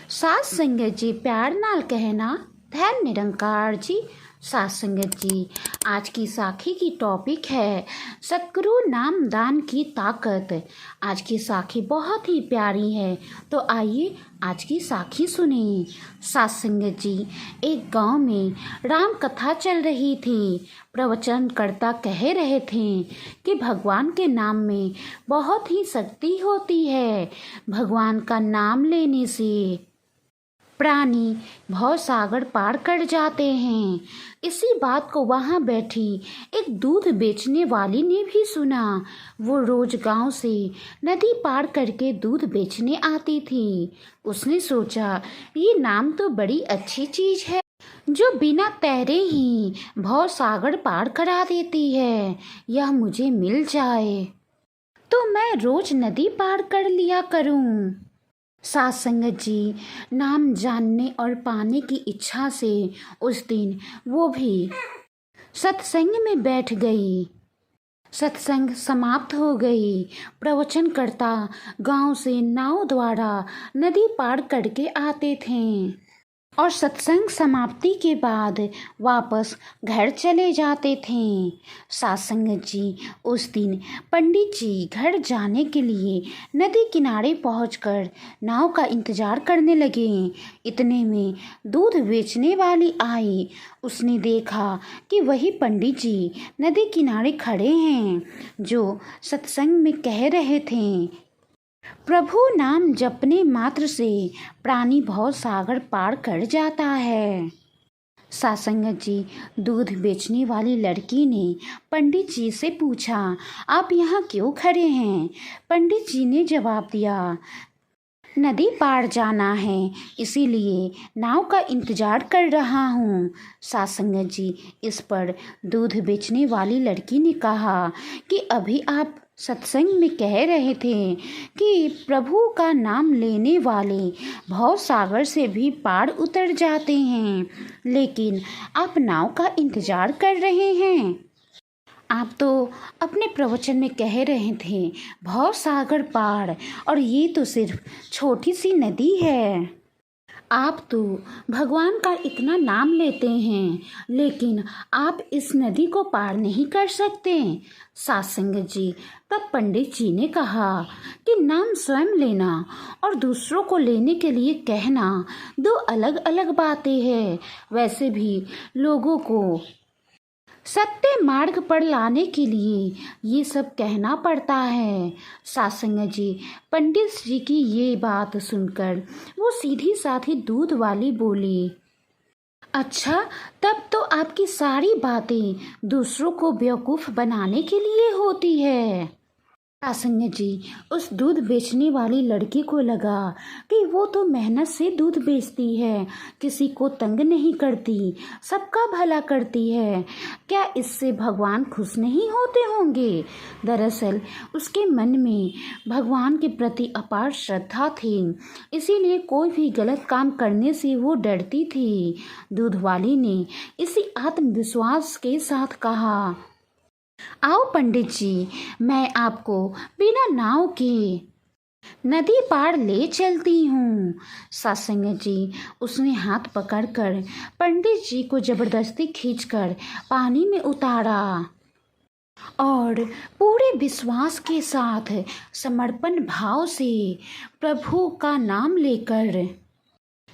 सात संगत जी प्यार नाल कहना धैर्य निरंकार जी। सात संगत जी, आज की साखी की टॉपिक है सतगुरु नामदान की ताकत। आज की साखी बहुत ही प्यारी है, तो आइए आज की साखी सुने। सात संगत जी, एक गांव में राम कथा चल रही थी। प्रवचनकर्ता कह रहे थे कि भगवान के नाम में बहुत ही शक्ति होती है। भगवान का नाम लेने से प्राणी भव सागर पार कर जाते हैं। इसी बात को वहां बैठी एक दूध बेचने वाली ने भी सुना। वो रोज गांव से नदी पार करके दूध बेचने आती थी। उसने सोचा, ये नाम तो बड़ी अच्छी चीज है जो बिना तैरे ही भव सागर पार करा देती है। यह मुझे मिल जाए तो मैं रोज नदी पार कर लिया करूं। सात संगत जी, नाम जानने और पाने की इच्छा से उस दिन वो भी सत्संग में बैठ गई। सत्संग समाप्त हो गई। प्रवचनकर्ता गांव से नाव द्वारा नदी पार करके आते थे और सत्संग समाप्ति के बाद वापस घर चले जाते थे। सात संगत जी, उस दिन पंडित जी घर जाने के लिए नदी किनारे पहुंचकर नाव का इंतजार करने लगे। इतने में दूध बेचने वाली आई। उसने देखा कि वही पंडित जी नदी किनारे खड़े हैं जो सत्संग में कह रहे थे, प्रभु नाम जपने मात्र से प्राणी भव सागर पार कर जाता है। सात संगत जी, दूध बेचने वाली लड़की ने पंडित जी से पूछा, आप यहाँ क्यों खड़े हैं? पंडित जी ने जवाब दिया, नदी पार जाना है, इसीलिए नाव का इंतजार कर रहा हूँ। सात संगत जी, इस पर दूध बेचने वाली लड़की ने कहा कि अभी आप सत्संग में कह रहे थे कि प्रभु का नाम लेने वाले भव सागर से भी पार उतर जाते हैं, लेकिन आप नाव का इंतजार कर रहे हैं। आप तो अपने प्रवचन में कह रहे थे भव सागर पार, और ये तो सिर्फ छोटी सी नदी है। आप तो भगवान का इतना नाम लेते हैं, लेकिन आप इस नदी को पार नहीं कर सकते। सात संगत जी, तब पंडित जी ने कहा कि नाम स्वयं लेना और दूसरों को लेने के लिए कहना दो अलग अलग बातें हैं। वैसे भी लोगों को सत्य मार्ग पर लाने के लिए ये सब कहना पड़ता है। सात संगत जी, पंडित जी की ये बात सुनकर वो सीधी साधी दूध वाली बोली, अच्छा, तब तो आपकी सारी बातें दूसरों को बेवकूफ़ बनाने के लिए होती है। संगत जी, उस दूध बेचने वाली लड़की को लगा कि वो तो मेहनत से दूध बेचती है, किसी को तंग नहीं करती, सबका भला करती है। क्या इससे भगवान खुश नहीं होते होंगे? दरअसल उसके मन में भगवान के प्रति अपार श्रद्धा थी, इसीलिए कोई भी गलत काम करने से वो डरती थी। दूध वाली ने इसी आत्मविश्वास के साथ कहा, आओ पंडित जी, मैं आपको बिना नाव के नदी पार ले चलती हूँ। सात संगत जी, उसने हाथ पकड़कर पंडित जी को जबरदस्ती खींचकर पानी में उतारा और पूरे विश्वास के साथ समर्पण भाव से प्रभु का नाम लेकर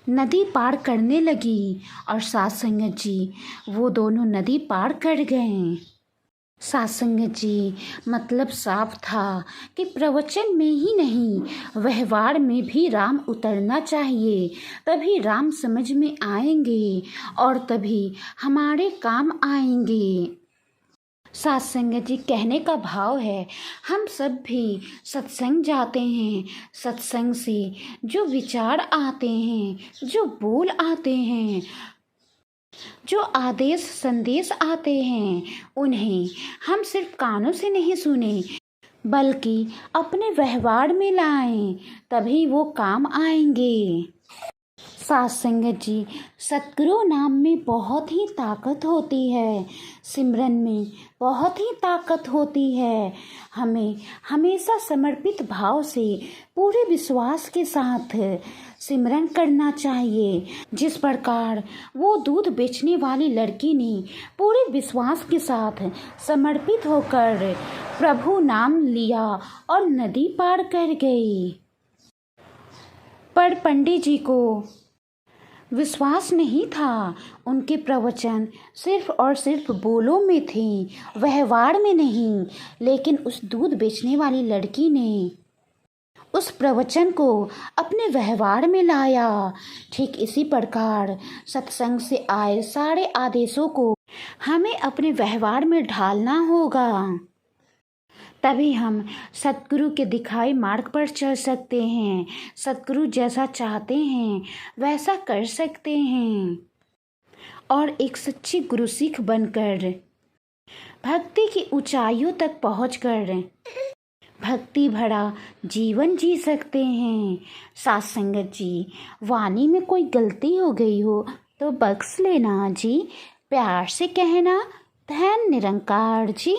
नदी पार करने लगी। और सात संगत जी, वो दोनों नदी पार कर गए। सात संगत जी, मतलब साफ था कि प्रवचन में ही नहीं, व्यवहार में भी राम उतरना चाहिए, तभी राम समझ में आएंगे और तभी हमारे काम आएंगे। सात संगत जी, कहने का भाव है, हम सब भी सत्संग जाते हैं। सत्संग से जो विचार आते हैं, जो बोल आते हैं, जो आदेश संदेश आते हैं, उन्हें हम सिर्फ कानों से नहीं सुने, बल्कि अपने व्यवहार में लाएं, तभी वो काम आएंगे। साथ संगत जी, सतगुरु नाम में बहुत ही ताकत होती है। सिमरन में बहुत ही ताकत होती है। हमें हमेशा समर्पित भाव से पूरे विश्वास के साथ सिमरन करना चाहिए। जिस प्रकार वो दूध बेचने वाली लड़की ने पूरे विश्वास के साथ समर्पित होकर प्रभु नाम लिया और नदी पार कर गई। पर पंडित जी को विश्वास नहीं था। उनके प्रवचन सिर्फ और सिर्फ बोलों में थे, व्यवहार में नहीं। लेकिन उस दूध बेचने वाली लड़की ने उस प्रवचन को अपने व्यवहार में लाया। ठीक इसी प्रकार सत्संग से आए सारे आदेशों को हमें अपने व्यवहार में ढालना होगा। तभी हम सतगुरु के दिखाए मार्ग पर चल सकते हैं। सतगुरु जैसा चाहते हैं वैसा कर सकते हैं और एक सच्ची गुरु सिख बनकर भक्ति की ऊंचाइयों तक पहुंचकर भक्ति भरा जीवन जी सकते हैं। साथ संगत जी, वाणी में कोई गलती हो गई हो तो बख्श लेना जी। प्यार से कहना, धन निरंकार जी।